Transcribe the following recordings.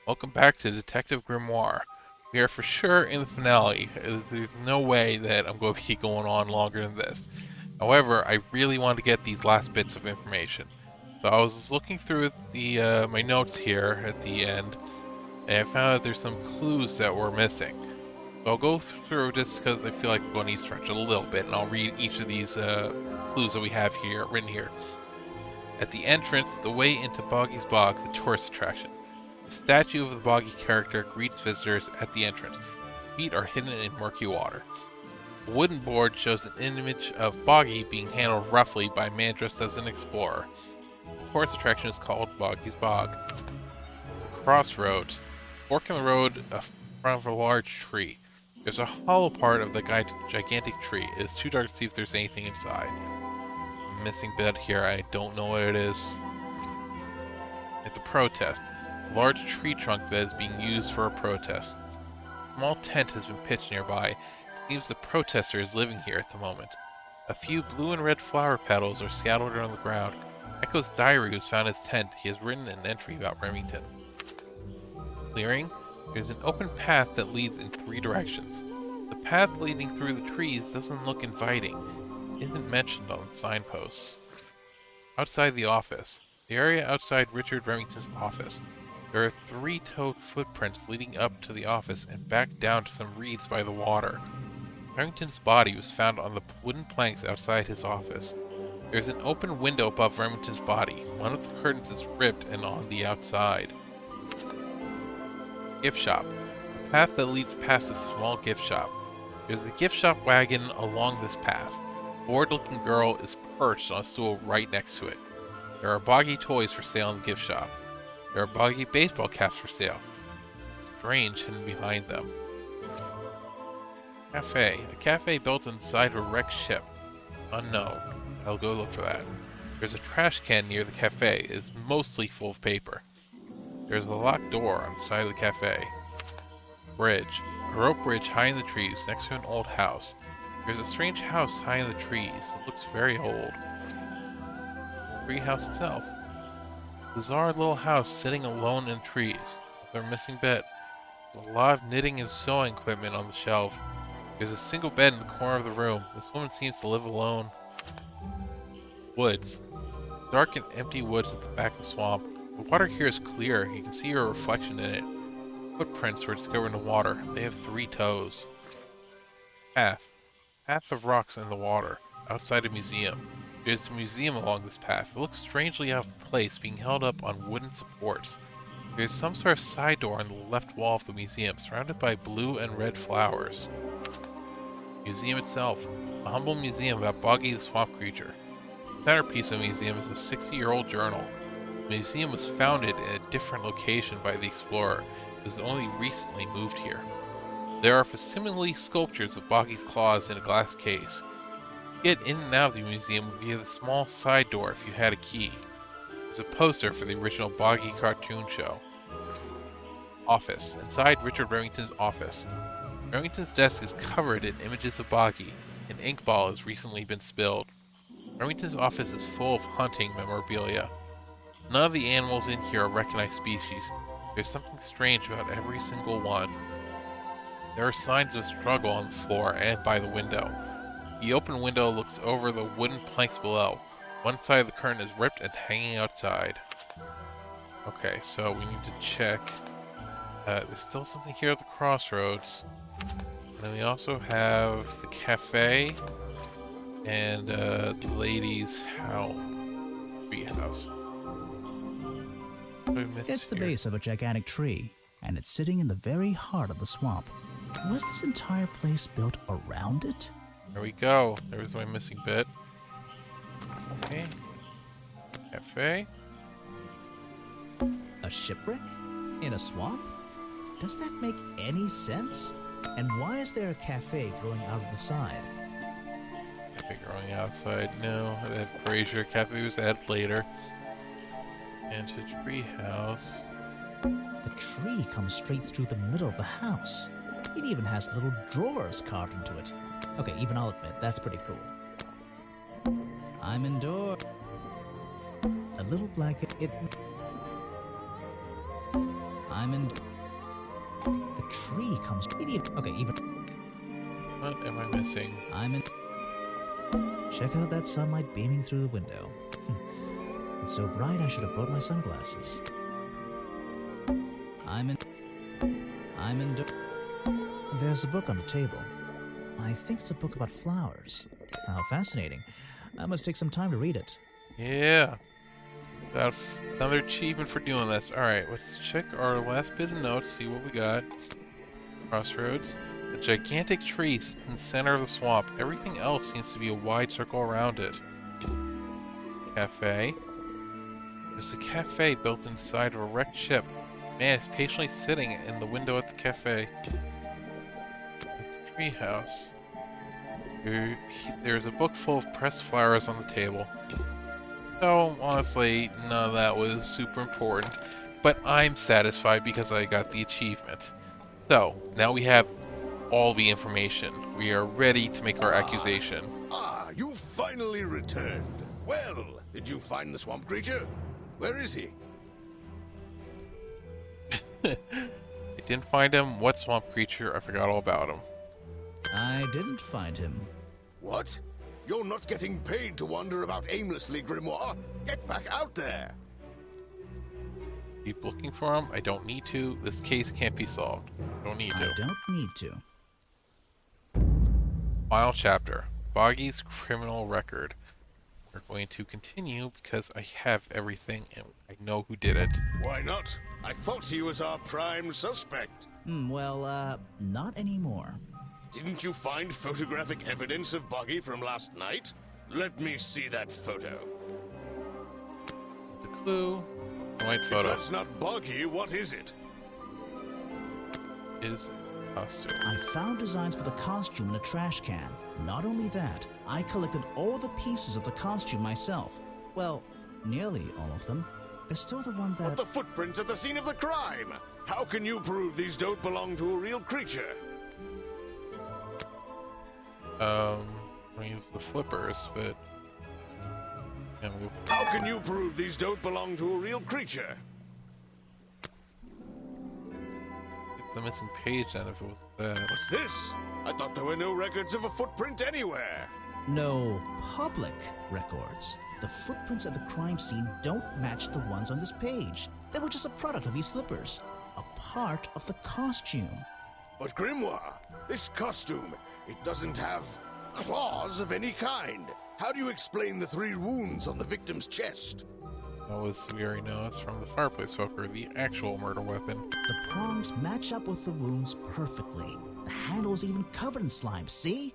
Welcome back to Detective Grimoire. We are for sure in the finale. There's no way that I'm going to be going on longer than this. However, I really want to get these last bits of information. So I was looking through the my notes here at the end, and I found out there's some clues that were missing. So I'll go through just because I feel like we're going to need to stretch a little bit, and I'll read each of these clues that we have here written here. At the entrance, the way into Boggy's Bog, the tourist attraction. The statue of the Boggy character greets visitors at the entrance. His feet are hidden in murky water. A wooden board shows an image of Boggy being handled roughly by a man dressed as an explorer. The tourist attraction is called Boggy's Bog. The crossroads. Fork in the road in front of a large tree. There's a hollow part of the gigantic tree. It is too dark to see if there's anything inside. Missing bit here, I don't know what it is. At the protest. A large tree trunk that is being used for a protest. A small tent has been pitched nearby. It seems the protester is living here at the moment. A few blue and red flower petals are scattered on the ground. Echo's diary was found in his tent. He has written an entry about Remington. Clearing. There's an open path that leads in three directions. The path leading through the trees doesn't look inviting. It isn't mentioned on the signposts. Outside the office. The area outside Richard Remington's office. There are three-toed footprints leading up to the office and back down to some reeds by the water. Remington's body was found on the wooden planks outside his office. There's an open window above Remington's body. One of the curtains is ripped and on the outside. Gift shop. A path that leads past a small gift shop. There's a gift shop wagon along this path. A bored-looking girl is perched on a stool right next to it. There are Boggy toys for sale in the gift shop. There are Boggy baseball caps for sale. Strange hidden behind them. Cafe. A cafe built inside a wrecked ship. Unknown. I'll go look for that. There's a trash can near the cafe. It is mostly full of paper. There's a locked door on the side of the cafe. Bridge. A rope bridge high in the trees next to an old house. There's a strange house high in the trees. It looks very old. Tree house itself. Bizarre little house sitting alone in trees. Their missing bed. There's a lot of knitting and sewing equipment on the shelf. There's a single bed in the corner of the room. This woman seems to live alone. Woods. Dark and empty woods at the back of the swamp. The water here is clear. You can see your reflection in it. Footprints were discovered in the water. They have 3 toes. Path. Path of rocks in the water. Outside a museum. There's a museum along this path. It looks strangely out of place, being held up on wooden supports. There's some sort of side door on the left wall of the museum, surrounded by blue and red flowers. Museum itself. A humble museum about Boggy the swamp creature. The centerpiece of the museum is a 60-year-old journal. The museum was founded in a different location by the explorer. It was only recently moved here. There are facsimile sculptures of Boggy's claws in a glass case. You get in and out of the museum via the small side door if you had a key. There's a poster for the original Boggy cartoon show. Office. Inside Richard Remington's office. Remington's desk is covered in images of Boggy. An ink ball has recently been spilled. Remington's office is full of hunting memorabilia. None of the animals in here are recognized species. There's something strange about every single one. There are signs of struggle on the floor and by the window. The open window looks over the wooden planks below. One side of the curtain is ripped and hanging outside. Okay, so we need to check. There's still something here at the crossroads. And then we also have the cafe and the lady's house. Treehouse. It's the base of a gigantic tree, and it's sitting in the very heart of the swamp. Was this entire place built around it? There we go. There's my missing bit. Okay. Cafe. A shipwreck? In a swamp? Does that make any sense? And why is there a cafe growing out of the side? Cafe growing outside. No, that Brazier cafe was added later. Into treehouse. The tree comes straight through the middle of the house. It even has little drawers carved into it. Okay, even I'll admit, that's pretty cool. I'm indoors. A little blanket. I'm in. The tree comes. Okay, even. What am I missing? I'm in. Check out that sunlight beaming through the window. It's so bright I should have brought my sunglasses. I'm in. There's a book on the table. I think it's a book about flowers. How fascinating. I must take some time to read it. Yeah. Got another achievement for doing this. Alright, let's check our last bit of notes, see what we got. Crossroads. A gigantic tree sits in the center of the swamp. Everything else seems to be a wide circle around it. Cafe. There's a cafe built inside of a wrecked ship. Man is patiently sitting in the window at the cafe. The treehouse. There's a book full of pressed flowers on the table. So, honestly, none of that was super important. But I'm satisfied because I got the achievement. So, now we have all the information. We are ready to make our accusation. You finally returned. Well, did you find the swamp creature? Where is he? I didn't find him. What swamp creature? I forgot all about him. I didn't find him. What? You're not getting paid to wander about aimlessly, Grimoire. Get back out there. Keep looking for him. I don't need to. This case can't be solved. Don't need to. I don't need to. Final chapter. Boggy's criminal record. We're going to continue because I have everything and I know who did it. Why not? I thought he was our prime suspect. Not anymore. Didn't you find photographic evidence of Boggy from last night? Let me see that photo. The clue. White If photo. that's not Boggy, what is it? Is costume. I found designs for the costume in a trash can. Not only that, I collected all the pieces of the costume myself. Well, nearly all of them. There's still the one that... But the footprints at the scene of the crime! How can you prove these don't belong to a real creature? We use the flippers, but... Yeah, How can you prove these don't belong to a real creature? it's the missing page then if it was that. What's this? I thought there were no records of a footprint anywhere. No public records. The footprints at the crime scene don't match the ones on this page. They were just a product of these flippers. A part of the costume. But Grimoire, this costume, it doesn't have claws of any kind. How do you explain the 3 wounds on the victim's chest? That was, we already know, it's from the fireplace poker, the actual murder weapon. The prongs match up with the wounds perfectly. The handle's even covered in slime, see?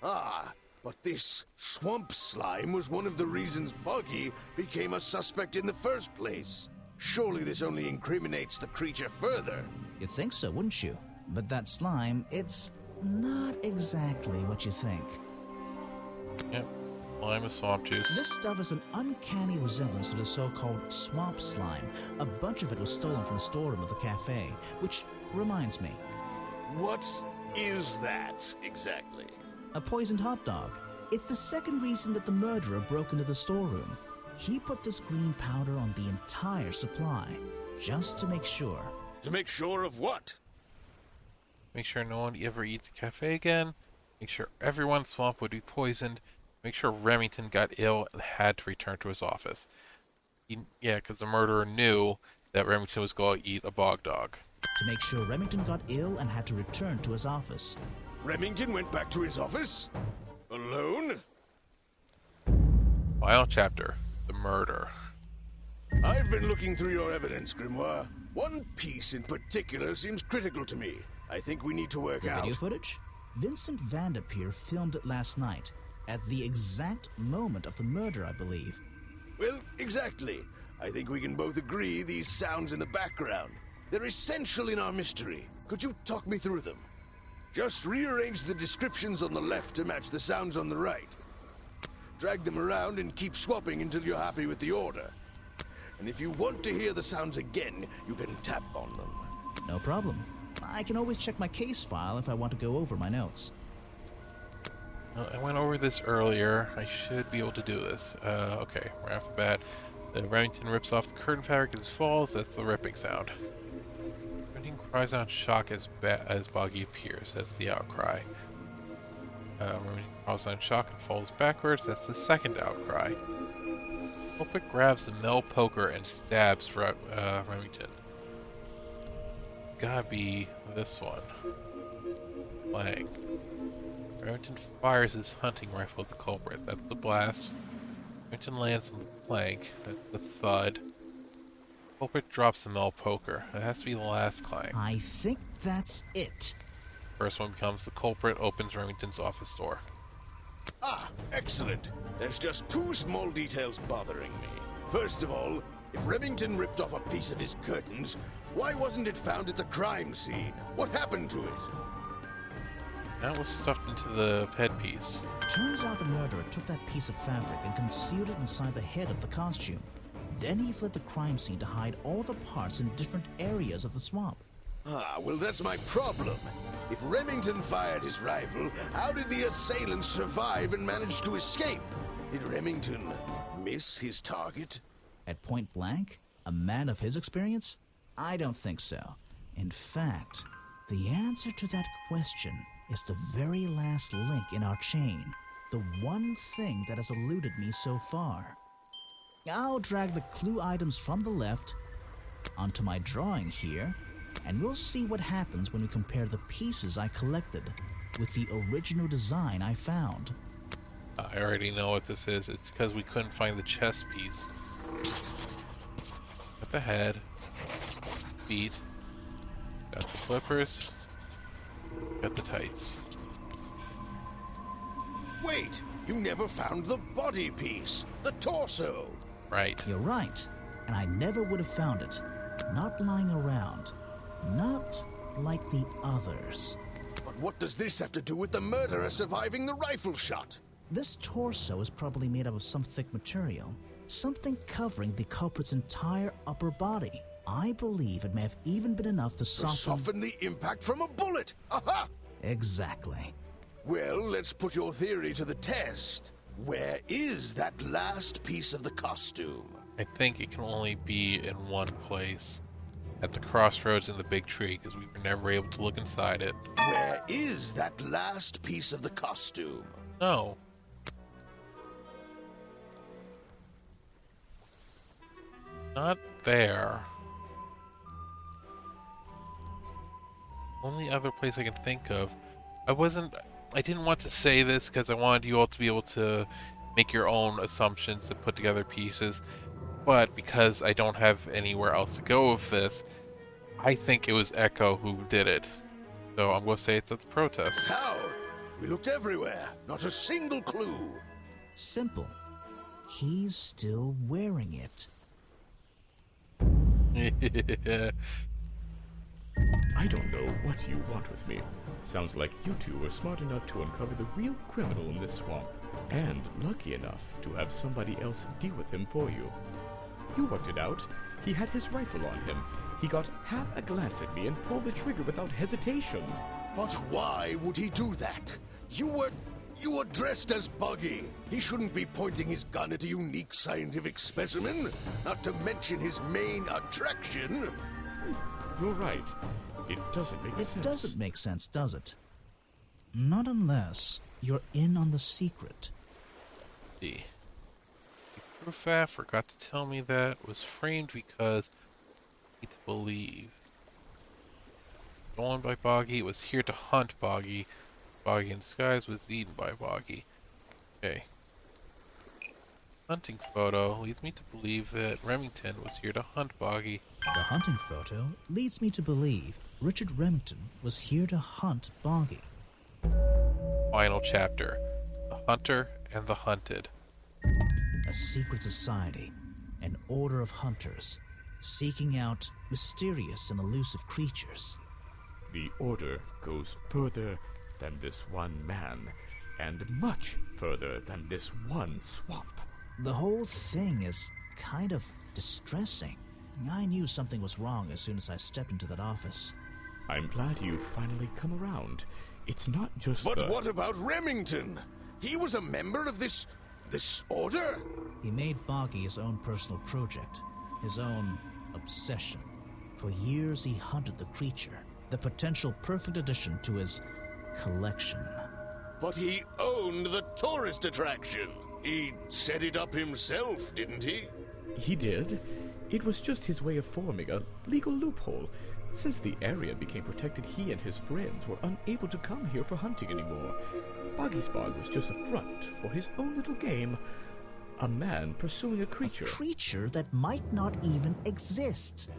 Ah, but this swamp slime was one of the reasons Boggy became a suspect in the first place. Surely this only incriminates the creature further. You'd think so, wouldn't you? But that slime, it's not exactly what you think. Yep. Lime is swamp juice. This stuff is an uncanny resemblance to the so-called swamp slime. A bunch of it was stolen from the storeroom of the cafe, which reminds me. What is that exactly? A poisoned hot dog. It's the second reason that the murderer broke into the storeroom. He put this green powder on the entire supply, just to make sure. To make sure of what? Make sure no one ever eats a cafe again. Make sure everyone's swamp would be poisoned. Make sure Remington got ill and had to return to his office. Because the murderer knew that Remington was going to eat a bog dog. To make sure Remington got ill and had to return to his office. Remington went back to his office? Alone? Final chapter. The murder. I've been looking through your evidence, Grimoire. One piece in particular seems critical to me. I think we need to work The out. video footage? Vincent Vanderpeer filmed it last night, at the exact moment of the murder, I believe. Well, exactly. I think we can both agree these sounds in the background. They're essential in our mystery. Could you talk me through them? Just rearrange the descriptions on the left to match the sounds on the right. Drag them around and keep swapping until you're happy with the order. And if you want to hear the sounds again, you can tap on them. No problem. I can always check my case file if I want to go over my notes. Well, I went over this earlier. I should be able to do this. Okay, right off the bat. Remington rips off the curtain fabric as he falls. That's the ripping sound. cries out in shock as Boggy appears. That's the outcry. Remington cries out in shock and falls backwards. That's the second outcry. Culprit grabs the metal poker and stabs Remington. Gotta be this one. Clang. Remington fires his hunting rifle at the culprit. That's the blast. Remington lands on the plank. That's the thud. Culprit drops the metal poker. That has to be the last clang. I think that's it. First one becomes the culprit opens Remington's office door. Ah, excellent. There's just two small details bothering me. First of all, if Remington ripped off a piece of his curtains, why wasn't it found at the crime scene? What happened to it? That was stuffed into the headpiece. Turns out the murderer took that piece of fabric and concealed it inside the head of the costume. Then he fled the crime scene to hide all the parts in different areas of the swamp. Ah, well, that's my problem. If Remington fired his rifle, how did the assailant survive and manage to escape? Did Remington miss his target? At point blank? A man of his experience? I don't think so. In fact, the answer to that question is the very last link in our chain. The one thing that has eluded me so far. I'll drag the clue items from the left onto my drawing here, and we'll see what happens when we compare the pieces I collected with the original design I found. I already know what this is. It's because we couldn't find the chest piece. Got the head, feet, got the flippers, got the tights. Wait, you never found the body piece, the torso. Right. You're right, and I never would have found it. Not lying around. Not like the others. But what does this have to do with the murderer surviving the rifle shot? This torso is probably made up of some thick material, something covering the culprit's entire upper body. I believe it may have even been enough to soften the impact from a bullet. Aha! Exactly. Well, let's put your theory to the test. Where is that last piece of the costume? I think it can only be in one place. At the crossroads in the big tree, because we were never able to look inside it. Where is that last piece of the costume? No. Not there. Only other place I can think of. I didn't want to say this because I wanted you all to be able to make your own assumptions and put together pieces. But because I don't have anywhere else to go with this, I think it was Echo who did it. So I'm going to say it's at the protest. How? We looked everywhere. Not a single clue. Simple. He's still wearing it. I don't know what you want with me. Sounds like you two were smart enough to uncover the real criminal in this swamp, and lucky enough to have somebody else deal with him for you. You worked it out. He had his rifle on him. He got half a glance at me and pulled the trigger without hesitation. But why would he do that? You were dressed as Buggy. He shouldn't be pointing his gun at a unique scientific specimen, not to mention his main attraction. You're right. It doesn't make sense. It doesn't make sense, does it? Not unless you're in on the secret. The proof forgot to tell me that was framed because I need to believe. Stolen by Boggy, was here to hunt Boggy. Boggy in disguise was eaten by Boggy. Okay. Hunting photo leads me to believe that Remington was here to hunt Boggy. The hunting photo leads me to believe Richard Remington was here to hunt Boggy. Final chapter. The Hunter and the Hunted. A secret society, an order of hunters, seeking out mysterious and elusive creatures. The order goes further than this one man, and much further than this one swamp. The whole thing is kind of distressing. I knew something was wrong as soon as I stepped into that office. I'm glad you've finally come around. It's not just But what about Remington? He was a member of this order? He made Boggy his own personal project, his own obsession. For years he hunted the creature, the potential perfect addition to his collection. But he owned the tourist attraction. He set it up himself, didn't he? He did. It was just his way of forming a legal loophole. Since the area became protected, he and his friends were unable to come here for hunting anymore. Boggy's Bog was just a front for his own little game. A man pursuing a creature. A creature that might not even exist.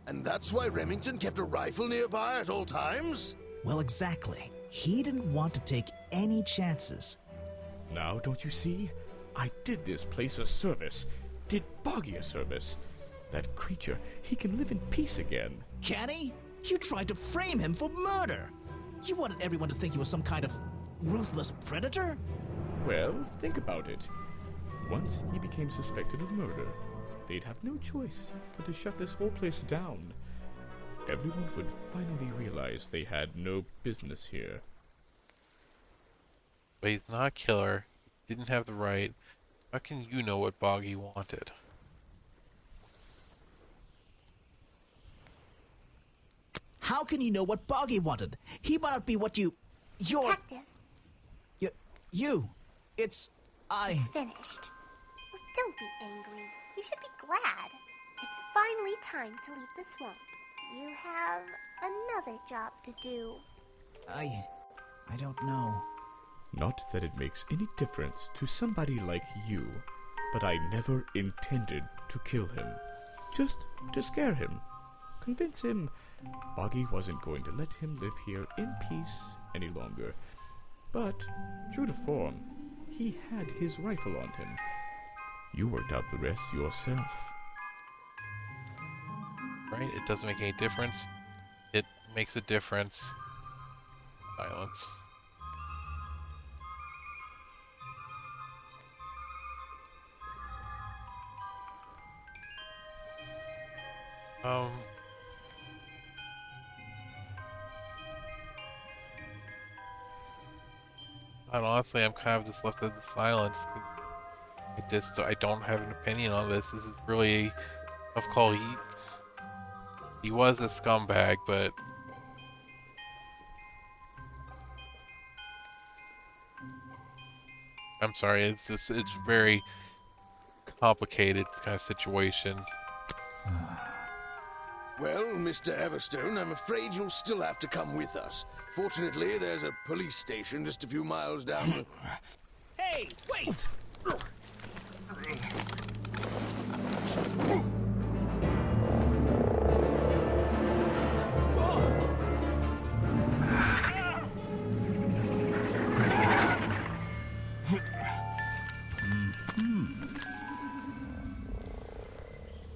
And that's why Remington kept a rifle nearby at all times? Well, exactly. He didn't want to take any chances. Now, don't you see? I did this place a service. Did Boggy a service. That creature, he can live in peace again. Can he? You tried to frame him for murder. You wanted everyone to think he was some kind of ruthless predator? Well, think about it. Once he became suspected of murder, they'd have no choice but to shut this whole place down. Everyone would finally realize they had no business here. But he's not a killer. He didn't have the right. How can you know what Boggy wanted? How can you know what Boggy wanted? He might not be what you're... Detective, It's finished. Well, don't be angry. You should be glad. It's finally time to leave the swamp. You have another job to do. I don't know. Not that it makes any difference to somebody like you, but I never intended to kill him. Just to scare him. Convince him Boggy wasn't going to let him live here in peace any longer. But, true to form, he had his rifle on him. You worked out the rest yourself. Right? It doesn't make any difference. It makes a difference. Silence. And honestly, I'm kind of just left in the silence. I don't have an opinion on this. This is really a tough call. He was a scumbag, but I'm sorry. It's very complicated kind of situation. Well, Mr. Everstone, I'm afraid you'll still have to come with us. Fortunately, there's a police station just a few miles down the... Hey, wait!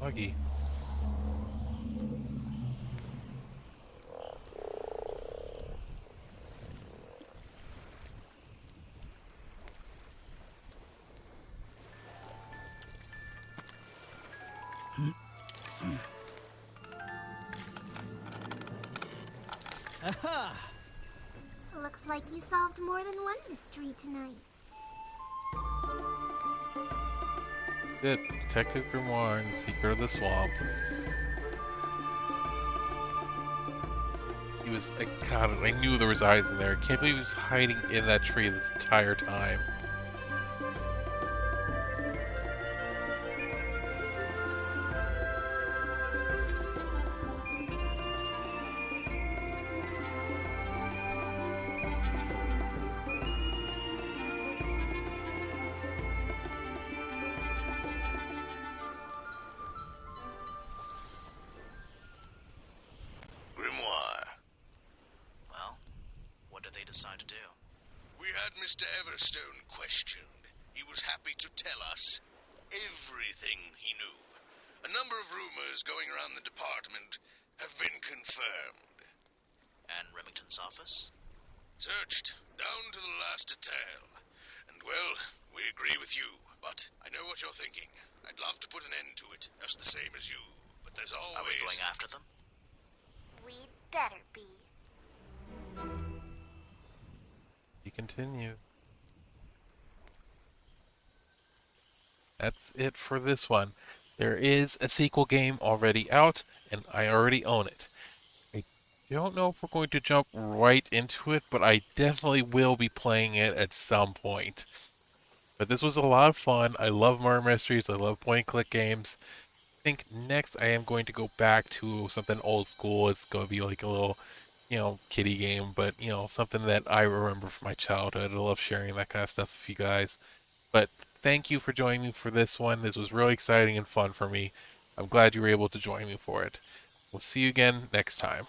Buggy. Aha! Looks like you solved more than one mystery tonight. Good. Detective Grimoire and the Secret of the Swamp. He was, God, I knew there was eyes in there. I can't believe he was hiding in that tree this entire time. Grimoire. Well, what did they decide to do? We had Mr. Everstone questioned. He was happy to tell us everything he knew. A number of rumors going around the department have been confirmed. And Remington's office? Searched down to the last detail. And, well, we agree with you, but I know what you're thinking. I'd love to put an end to it, just the same as you. But there's always... Are we going after them? We'd better be. You continue. That's it for this one. There is a sequel game already out, and I already own it. I don't know if we're going to jump right into it, but I definitely will be playing it at some point. But this was a lot of fun. I love murder mysteries. I love point and click games. I think next I am going to go back to something old school. It's going to be like a little, kiddie game, but something that I remember from my childhood. I love sharing that kind of stuff with you guys. But thank you for joining me for this one. This was really exciting and fun for me. I'm glad you were able to join me for it. We'll see you again next time.